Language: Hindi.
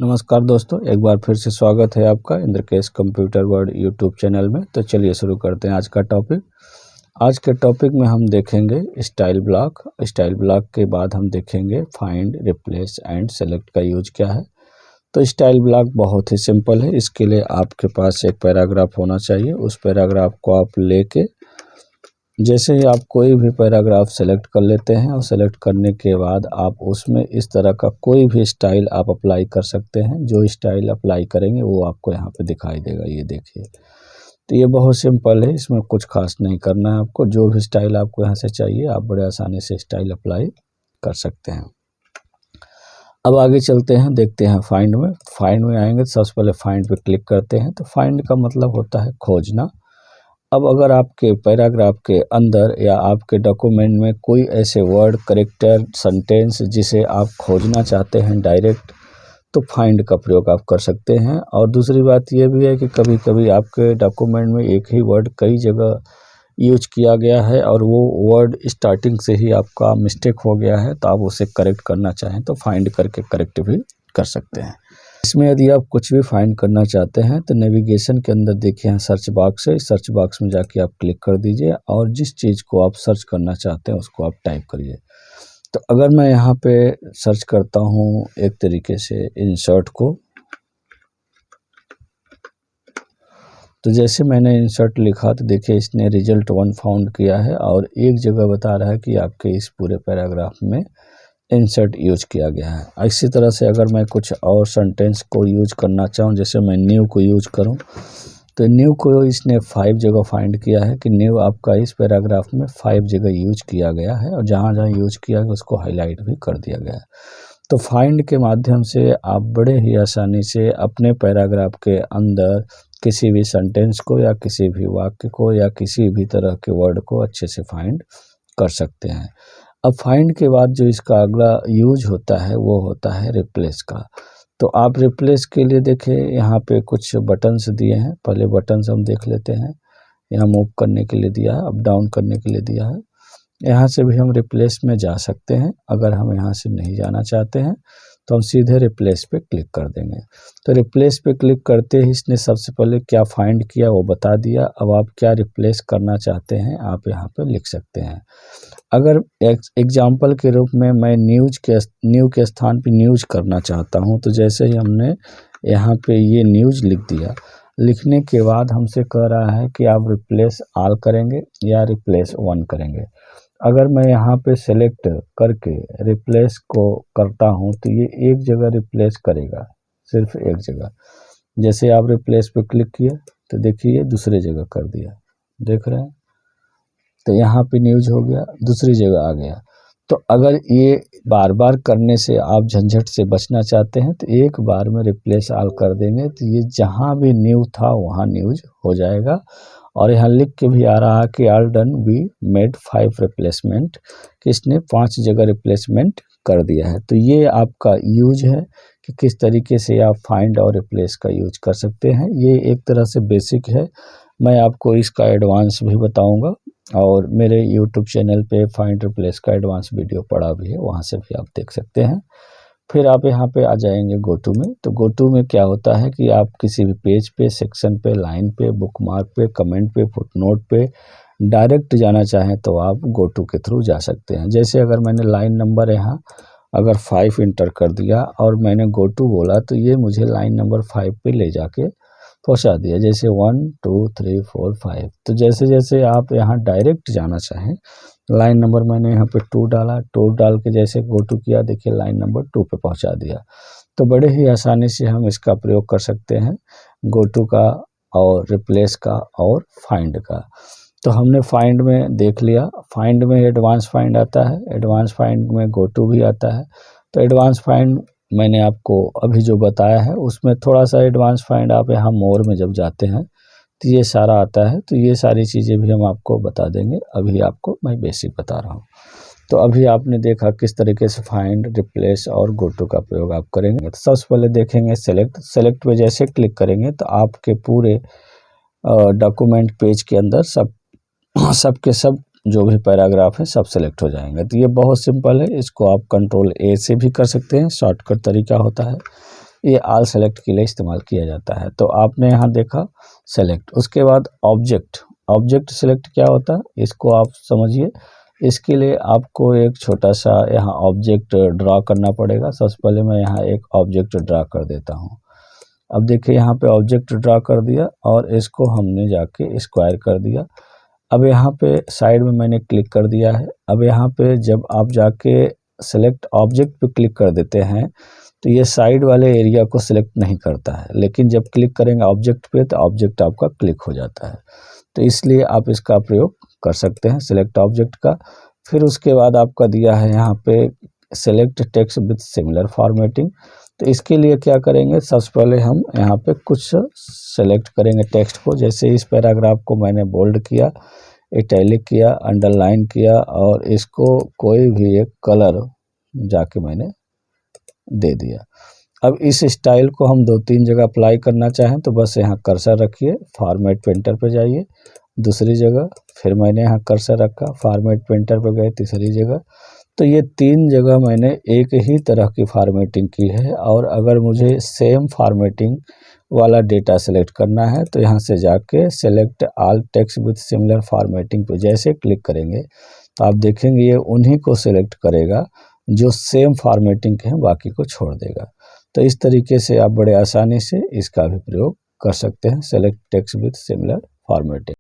नमस्कार दोस्तों, एक बार फिर से स्वागत है आपका इंद्रकेश कंप्यूटर वर्ल्ड यूट्यूब चैनल में। तो चलिए शुरू करते हैं आज का टॉपिक। आज के टॉपिक में हम देखेंगे स्टाइल ब्लॉक। स्टाइल ब्लॉक के बाद हम देखेंगे फाइंड, रिप्लेस एंड सेलेक्ट का यूज क्या है। तो स्टाइल ब्लॉक बहुत ही सिंपल है। इसके लिए आपके पास एक पैराग्राफ होना चाहिए। उस पैराग्राफ को आप लेके जैसे ही आप कोई भी पैराग्राफ सेलेक्ट कर लेते हैं और सेलेक्ट करने के बाद आप उसमें इस तरह का कोई भी स्टाइल आप अप्लाई कर सकते हैं। जो स्टाइल अप्लाई करेंगे वो आपको यहाँ पे दिखाई देगा, ये देखिए। तो ये बहुत सिंपल है, इसमें कुछ खास नहीं करना है आपको। जो भी स्टाइल आपको यहाँ से चाहिए आप बड़े आसानी से स्टाइल अप्लाई कर सकते हैं। अब आगे चलते हैं, देखते हैं फाइंड में। फाइंड में आएंगे तो सबसे पहले फाइंड पे क्लिक करते हैं। तो फाइंड का मतलब होता है खोजना। अब अगर आपके पैराग्राफ के अंदर या आपके डॉक्यूमेंट में कोई ऐसे वर्ड, कैरेक्टर, सेंटेंस जिसे आप खोजना चाहते हैं डायरेक्ट, तो फाइंड का प्रयोग आप कर सकते हैं। और दूसरी बात यह भी है कि कभी कभी आपके डॉक्यूमेंट में एक ही वर्ड कई जगह यूज किया गया है और वो वर्ड स्टार्टिंग से ही आपका मिस्टेक हो गया है, तो आप उसे करेक्ट करना चाहें तो फाइंड करके करेक्ट भी कर सकते हैं। इसमें यदि आप कुछ भी फाइंड करना चाहते हैं तो नेविगेशन के अंदर देखिए यहाँ सर्च बॉक्स है। सर्च बॉक्स में जाके आप क्लिक कर दीजिए और जिस चीज़ को आप सर्च करना चाहते हैं उसको आप टाइप करिए। तो अगर मैं यहाँ पे सर्च करता हूँ एक तरीके से इंसर्ट को, तो जैसे मैंने इंसर्ट लिखा तो देखिए इसने रिजल्ट 1 फाउंड किया है और एक जगह बता रहा है कि आपके इस पूरे पैराग्राफ में इंसर्ट यूज किया गया है। इसी तरह से अगर मैं कुछ और सेंटेंस को यूज करना चाहूँ, जैसे मैं न्यू को यूज करूँ, तो न्यू को इसने 5 जगह फाइंड किया है कि न्यू आपका इस पैराग्राफ में 5 जगह यूज किया गया है और जहाँ जहाँ यूज किया गया उसको हाईलाइट भी कर दिया गया है। तो फाइंड के माध्यम से आप बड़े ही आसानी से अपने पैराग्राफ के अंदर किसी भी सेंटेंस को या किसी भी वाक्य को या किसी भी तरह के वर्ड को अच्छे से फाइंड कर सकते हैं। अब फाइंड के बाद जो इसका अगला यूज होता है वो होता है रिप्लेस का। तो आप रिप्लेस के लिए देखें यहाँ पे कुछ बटन्स दिए हैं। पहले बटन्स हम देख लेते हैं। यहाँ मूव करने के लिए दिया है, अप डाउन करने के लिए दिया है। यहाँ से भी हम रिप्लेस में जा सकते हैं। अगर हम यहाँ से नहीं जाना चाहते हैं तो हम सीधे रिप्लेस पे क्लिक कर देंगे। तो रिप्लेस पे क्लिक करते ही इसने सबसे पहले क्या फाइंड किया वो बता दिया। अब आप क्या रिप्लेस करना चाहते हैं आप यहाँ पे लिख सकते हैं। अगर एग्जाम्पल के रूप में मैं न्यू के स्थान पे न्यूज करना चाहता हूँ, तो जैसे ही हमने यहाँ पे ये न्यूज लिख दिया, लिखने के बाद हमसे कह रहा है कि आप रिप्लेस ऑल करेंगे या रिप्लेस 1 करेंगे। अगर मैं यहाँ पे सेलेक्ट करके रिप्लेस को करता हूँ तो ये एक जगह रिप्लेस करेगा, सिर्फ एक जगह। जैसे आप रिप्लेस पे क्लिक किए तो देखिए ये दूसरे जगह कर दिया, देख रहे हैं। तो यहाँ पे न्यूज हो गया, दूसरी जगह आ गया। तो अगर ये बार बार करने से आप झंझट से बचना चाहते हैं तो एक बार में रिप्लेस ऑल कर देंगे तो ये जहाँ भी न्यू था वहाँ न्यूज हो जाएगा। और यहाँ लिख के भी आ रहा है कि all done we made 5 replacement, कि इसने 5 जगह रिप्लेसमेंट कर दिया है। तो ये आपका यूज है कि किस तरीके से आप फाइंड और रिप्लेस का यूज कर सकते हैं। ये एक तरह से बेसिक है, मैं आपको इसका एडवांस भी बताऊंगा और मेरे YouTube चैनल पे फाइंड रिप्लेस का एडवांस वीडियो पड़ा भी है, वहाँ से भी आप देख सकते हैं। फिर आप यहाँ पे आ जाएंगे गो टू में। तो गो टू में क्या होता है कि आप किसी भी पेज पे, सेक्शन पे, लाइन पे, बुकमार्क पे, कमेंट पे, फुटनोट पे डायरेक्ट जाना चाहें तो आप गो टू के थ्रू जा सकते हैं। जैसे अगर मैंने लाइन नंबर यहाँ अगर 5 इंटर कर दिया और मैंने गो टू बोला तो ये मुझे लाइन नंबर 5 पे ले जाके पहुंचा दिया। जैसे 1 2 3 4 5। तो जैसे जैसे आप यहाँ डायरेक्ट जाना चाहें, लाइन नंबर मैंने यहाँ पे 2 डाला, 2 डाल के जैसे गो टू किया, देखिए लाइन नंबर 2 पे पहुंचा दिया। तो बड़े ही आसानी से हम इसका प्रयोग कर सकते हैं, गो टू का और रिप्लेस का और फाइंड का। तो हमने फाइंड में देख लिया, फाइंड में एडवांस फाइंड आता है, एडवांस फाइंड में गो टू भी आता है। तो एडवांस फाइंड मैंने आपको अभी जो बताया है उसमें थोड़ा सा एडवांस फाइंड आप यहाँ मोर में जब जाते हैं तो ये सारा आता है। तो ये सारी चीज़ें भी हम आपको बता देंगे, अभी आपको मैं बेसिक बता रहा हूँ। तो अभी आपने देखा किस तरीके से फाइंड, रिप्लेस और गो टू का प्रयोग आप करेंगे। तो सबसे पहले देखेंगे सेलेक्ट पे जैसे क्लिक करेंगे तो आपके पूरे डॉक्यूमेंट पेज के अंदर सब जो भी पैराग्राफ है सब सेलेक्ट हो जाएंगे। तो ये बहुत सिंपल है, इसको आप कंट्रोल A से भी कर सकते हैं, शॉर्टकट तरीका होता है। ये ऑल सेलेक्ट के लिए इस्तेमाल किया जाता है। तो आपने यहाँ देखा सेलेक्ट, उसके बाद ऑब्जेक्ट। ऑब्जेक्ट सेलेक्ट क्या होता है इसको आप समझिए। इसके लिए आपको एक छोटा सा यहाँ ऑब्जेक्ट ड्रा करना पड़ेगा। सबसे पहले मैं यहाँ एक ऑब्जेक्ट ड्रा कर देता हूँ। अब देखिए यहाँ पे ऑब्जेक्ट ड्रा कर दिया और इसको हमने जाके स्क्वायर कर दिया। अब यहाँ पे साइड में मैंने क्लिक कर दिया है। अब यहाँ पे जब आप जाके सेलेक्ट ऑब्जेक्ट पे क्लिक कर देते हैं तो ये साइड वाले एरिया को सिलेक्ट नहीं करता है, लेकिन जब क्लिक करेंगे ऑब्जेक्ट पे तो ऑब्जेक्ट आपका क्लिक हो जाता है। तो इसलिए आप इसका प्रयोग कर सकते हैं सिलेक्ट ऑब्जेक्ट का। फिर उसके बाद आपका दिया है यहाँ पे select text with similar formatting. तो इसके लिए क्या करेंगे, सबसे पहले हम यहाँ पे कुछ सेलेक्ट करेंगे टेक्स्ट को। जैसे इस पैराग्राफ को मैंने बोल्ड किया, इटैलिक किया, अंडरलाइन किया और इसको कोई भी एक कलर जाके मैंने दे दिया। अब इस स्टाइल को हम 2-3 जगह अप्लाई करना चाहें तो बस यहाँ कर्सर रखिए, फॉर्मेट पेंटर पे जाइए दूसरी जगह, फिर मैंने यहाँ कर्सर रखा, फॉर्मेट पेंटर पे गए तीसरी जगह। तो ये 3 जगह मैंने एक ही तरह की फॉर्मेटिंग की है। और अगर मुझे सेम फॉर्मेटिंग वाला डेटा सेलेक्ट करना है तो यहाँ से जाके select all text with similar formatting पे जैसे क्लिक करेंगे तो आप देखेंगे ये उन्हीं को सिलेक्ट करेगा जो सेम फॉर्मेटिंग के हैं, बाकी को छोड़ देगा। तो इस तरीके से आप बड़े आसानी से इसका भी प्रयोग कर सकते हैं, select text with similar formatting.